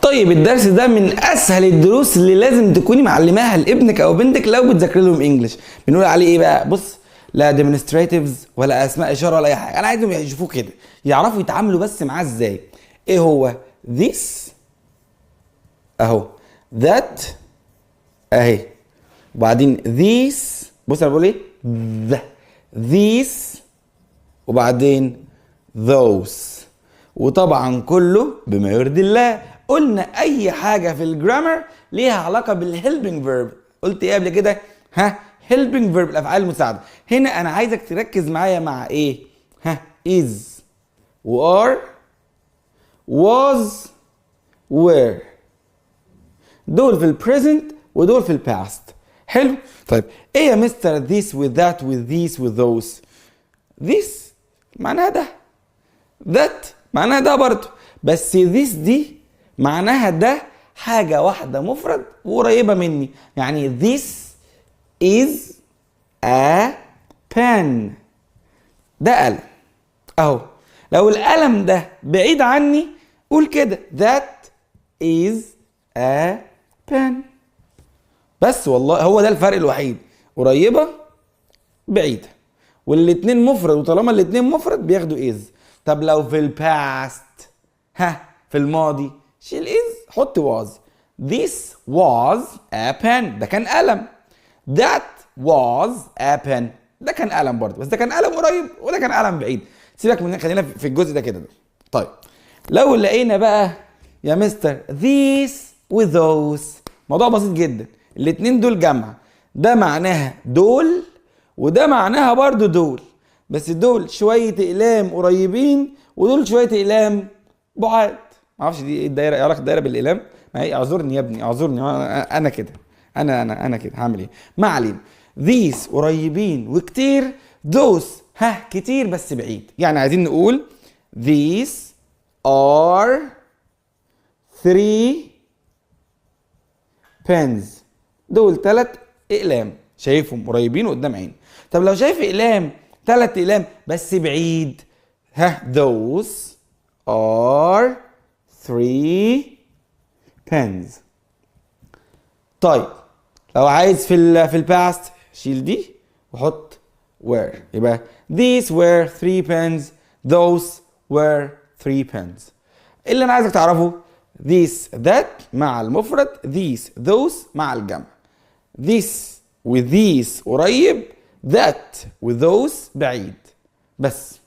طيب الدرس ده من اسهل الدروس اللي لازم تكوني معلماها لابنك او بنتك لو بتذاكري لهم انجلش. بنقول عليه ايه بقى؟ بص، لا ديمونستريتيفز ولا اسماء اشاره ولا اي حاجه، انا عايزهم يشوفوه كده، يعرفوا يتعاملوا بس معاه ازاي. ايه هو؟ this اهو، that اهي، وبعدين these، بص انا بقول ايه؟ the these، وبعدين those، وطبعا كله بما يرضي الله. قلنا اي حاجه في الجرامر ليها علاقه بالهيلبنج فيرب. قلت ايه قبل كده؟ ها، هيلبنج فيرب، الافعال المساعده. هنا انا عايزك تركز معايا مع ايه؟ ها، is وار was were، دول في البريزنت ودول في الباست. حلو. طيب ايه يا مستر this with that with these with those؟ this معناها ده، that معناها ده برضه، بس this دي معناها ده حاجة واحدة مفرد وقريبة مني. يعني this is a pen، ده قلم اهو. لو القلم ده بعيد عني قول كده that is a pen. بس والله هو ده الفرق الوحيد، قريبة بعيدة، والاتنين مفرد، وطالما الاتنين مفرد بياخدوا is. طب لو في الباست، ها، في الماضي، شيل is حط was. This was a pen، ده كان قلم. That was a pen، ده كان قلم برضه، بس ده كان قلم قريب وده كان قلم بعيد. سيبك من، خلينا في الجزء ده كده. طيب لو لقينا بقى يا مستر these with those، موضوع بسيط جدا. الاتنين دول جمع، ده معناها دول وده معناها برضو دول، بس دول شوية اقلام قريبين ودول شوية اقلام بعاد. معرفش دي ايه الدايرة، ايه علاقة الدايرة بالاقلام؟ ما هي اعذرني يا ابني، اعذرني، انا كده، انا كده هعمل ايه؟ ما علينا. these قريبين وكتير، those ها كتير بس بعيد. يعني عايزين نقول these are 3 pens، دول 3 اقلام، شايفهم قريبين وقدام عيني. طب لو شايف اقلام 3 اقلام بس بعيد، ها those are 3 pens. طيب لو عايز في الباست شيل دي وحط were، يبقى these were 3 pens، those were 3 pens. اللي انا عايزك تعرفه this that مع المفرد، these those مع الجمع. this with these قريب، that with those بعيد. بس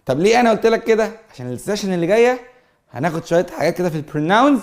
طب ليه انا قلت لك كده؟ عشان السيشن اللي جايه هناخد شويه حاجات كده في البروناونز